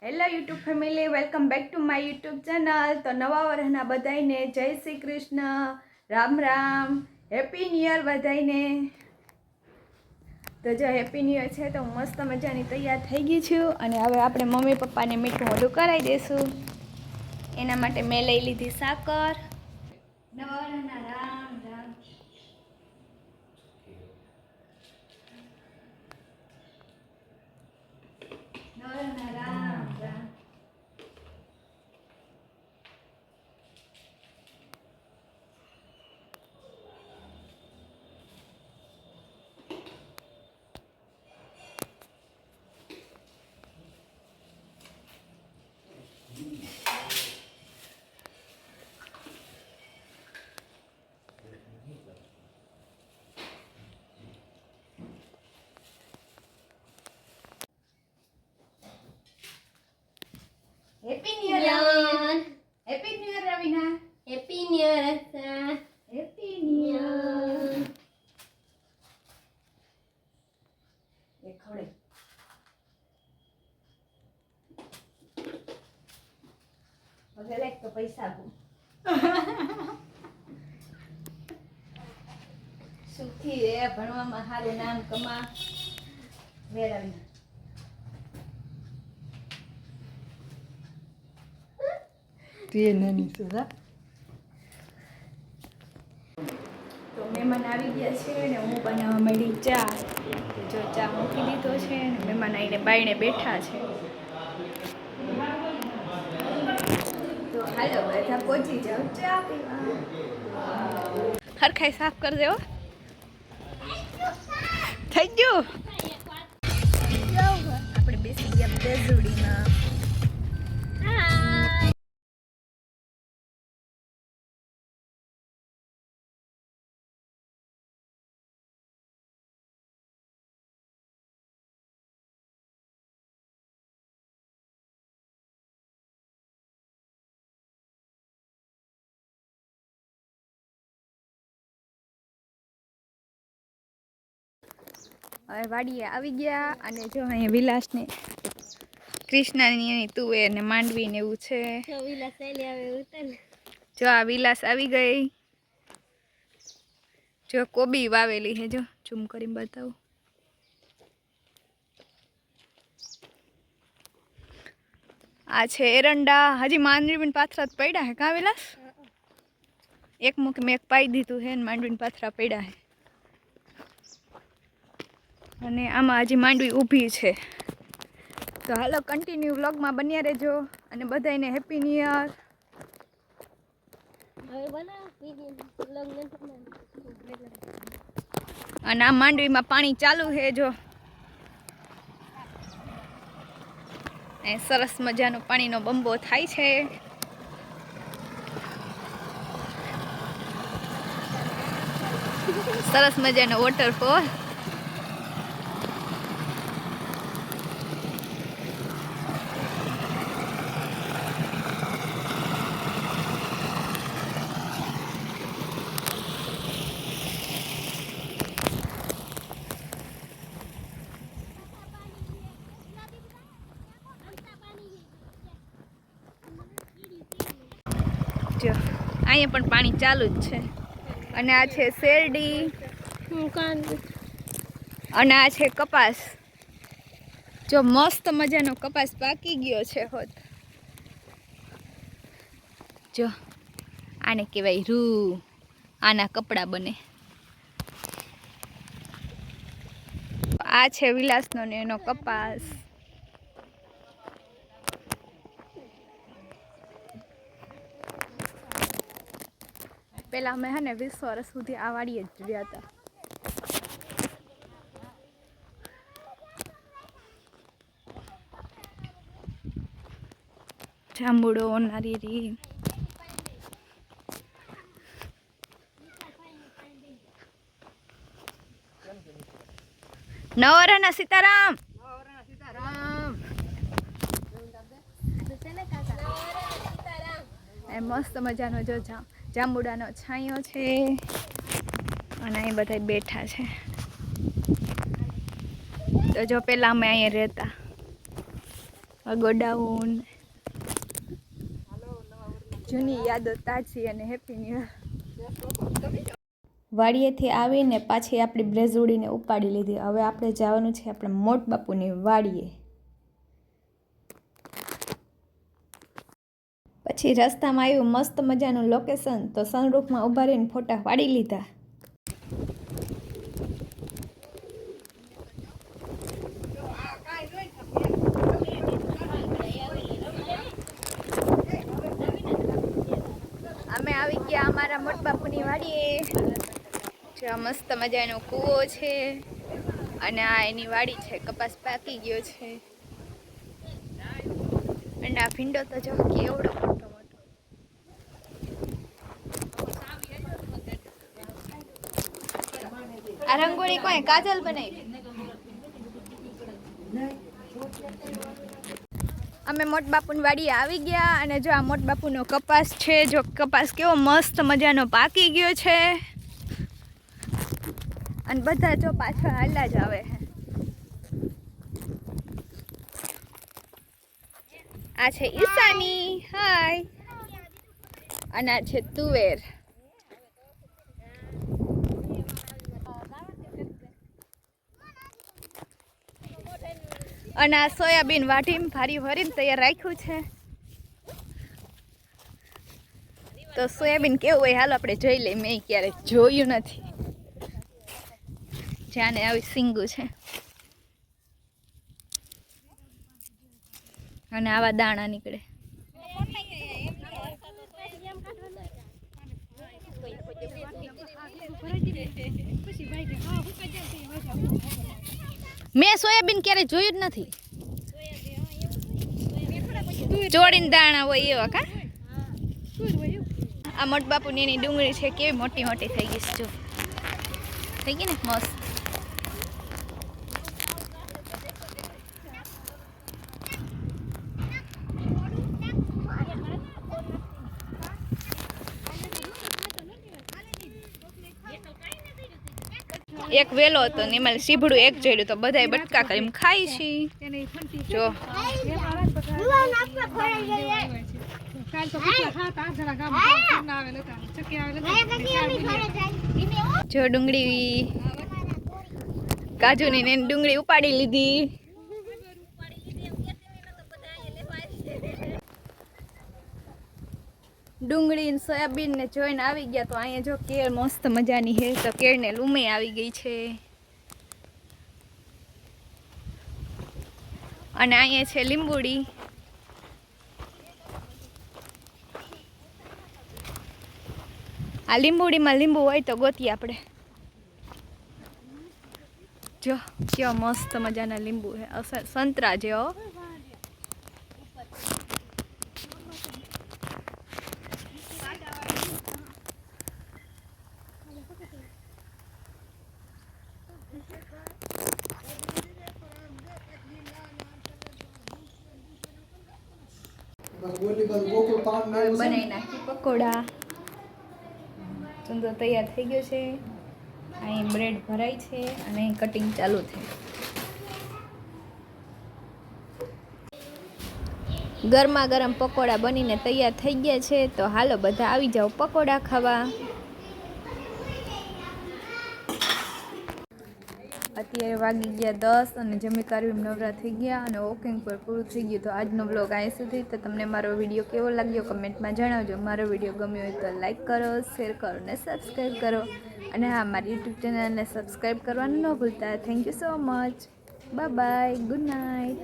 Hello YouTube family, welcome back to my YouTube channel. તો નવા વર્ષના બધાઈને જય Shri Krishna, Ram Ram, happy new year બધાઈને. તો જો હેપી ન્યુ યર છે તો હું મસ્ત મજાની તૈયાર થઈ ગઈ છું અને હવે આપણે મમ્મી પપ્પાને મીઠું મોઢું કરાવી દઈશું. એના માટે મેં લઈ લીધી સાકર. નવા વર્ષના રામ રામ. નવા Ram Ram. Happy new year Raveena. Happy new year Raveena. Happy new year. Happy new year. એ ખવડે. હવે લેક તો પૈસા આપું. સુખી રે, ભણવામાં સારું નામ કમા. વેરાવીના. તો મહેમાન આવી ગયા છે ને હું બનાવવા માંડી ચા. જો ચા મૂકી દીધો છે ને મહેમાન આવીને બાઈને બેઠા છે. તો હાલો બધા પહોંચી જાવ ચા પીવા. હરખાઈ સાફ કરી દેવો. થઈ ગયું. આપણે બેસી ગયા બેઝુડીમાં. હવે વાડીએ આવી ગયા અને જો અહીંયા વિલાસને કૃષ્ણની એની તુવેર ને માંડવી ને એવું છે. જો આ વિલાસ આવી ગઈ. જો કોબી વાવેલી છે, જો ઝૂમ કરીને બતાવું. આ છે એરંડા. હજી માંડવીને પાથરા પડ્યા હે કા વિલાસ? એક મૂકી મેં એક પાઈ દીધું છે ને માંડવીને પાથરા પડ્યા હે. અને આમાં હજી માંડવી ઊભી છે. તો હાલો કન્ટિન્યુ વ્લોગમાં બન્યા રહેજો અને બધાને હેપી ન્યુ યર. અને આ માંડવીમાં પાણી ચાલુ છે. જો એ સરસ મજાનો પાણીનો બંબો થાય છે. સરસ મજાનો વોટરફોલ. જો અહીંયા પણ પાણી ચાલુ જ છે. અને આ છે શેરડી અને આ છે કપાસ. જો મસ્ત મજાનો કપાસ પાકી ગયો છે. હોત જો આને કહેવાય રૂ. આના કપડા બને. આ છે વિલાસનો ને એનો કપાસ. પેલા અમે હે ને 20 વર્ષ સુધી આ વાડીએ જ રહ્યા હતા. જાંબુડો, નારિયેળી. નવરાના સીતારામ. એ મસ્ત મજાનો જો જાંબુડાનો છાંયો છે અને અહીં બધા બેઠા છે. તો જો પહેલાં અમે અહીંયા રહેતા ગોડાઉન, જૂની યાદો તાજી અને હેપી ન્યુ યર. વાડીએથી આવીને પાછી આપણી બ્રેઝુડીને ઉપાડી લીધી. હવે આપણે જવાનું છે આપણે મોટ બાપુની વાડીએ. પછી રસ્તામાં આવ્યું મસ્ત મજાનું લોકેશન, તો સનરૂફમાં ઊભા રહીને ફોટા પાડી લીધા. અમે આવી ગયા અમારા મોટ બાપુની વાડીએ. જ્યાં મસ્ત મજાનો કૂવો છે અને આ એની વાડી છે. કપાસ પાકી ગયો છે અને આ ભીંડો તો જો કેવડો મોટો મોટો. આ રંગોળી કોઈ કાજલ બનાવી. અમે મોટ બાપુની વાડીએ આવી ગયા અને જો આ મોટ બાપુનો કપાસ છે. જો કપાસ કેવો મસ્ત મજાનો પાકી ગયો છે અને બધા જો પાછળ હાલ્યા જ આવે છે. આ છે ઈશાની, હાય. અને આ છે તુવેર. અને આ સોયાબીન વાઢીને ભારી ભરીને તૈયાર રાખ્યું છે. તો સોયાબીન કેવું હોય હાલો આપણે જોઈ લઈએ. મેં ક્યારેક જોયું નથી. જાને આવી સિંગું છે અને આવા દાણા નીકળે. મેં સોયાબીન ક્યારે જોયું જ નથી. જોડીને દાણા હોય એવા કા. આ મોટ બાપુની એની ડુંગળી છે કેવી મોટી મોટી થઈ ગઈ છે. જો થઈ ગઈ ને મસ્ત. એક વેલો હતો ને એમાં સીભડું એક જોડ્યું તો બધાય બટકા કરીને ખાઈ છી. જો જો ડુંગળી કાજુની ને ડુંગળી ઉપાડી લીધી. ડુંગળી ને સોયાબીન ને જોઈને આવી ગયા. તો અહીંયા જો કેળ મસ્ત મજાની છે. તો કેળ ને લૂમે આવી ગઈ છે અને અહીંયા છે લીંબુડી. આ લીંબુડીમાં લીંબુ હોય તો ગોતીએ આપણે. જો કેવા મસ્ત મજાના લીંબુ છે, સંતરા જેવો. બનાવી નાખી પકોડા. સુંદર તૈયાર થઈ ગયો છે. અહીં બ્રેડ ભરાય છે અને અહીં કટિંગ ચાલુ છે. ગરમા ગરમ પકોડા બનીને તૈયાર થઈ ગયા છે. તો હાલો બધા આવી જાઓ પકોડા ખાવા. અત્યારે વાગી ગયા 10 અને જમી કાઢી નવરા થઈ ગયા અને વોકિંગ પર પૂરું થઈ ગયું. તો આજનો વ્લોગ અહીં સુધી. તો તમને મારો વિડીયો કેવો લાગ્યો કમેન્ટમાં જણાવજો. મારો વિડીયો ગમ્યો હોય તો લાઈક કરો, શેર કરો અને સબસ્ક્રાઈબ કરો. અને હા, મારી યુટ્યુબ ચેનલને સબસ્ક્રાઈબ કરવાનું ન ભૂલતા. Thank you so much. Bye bye. Good night.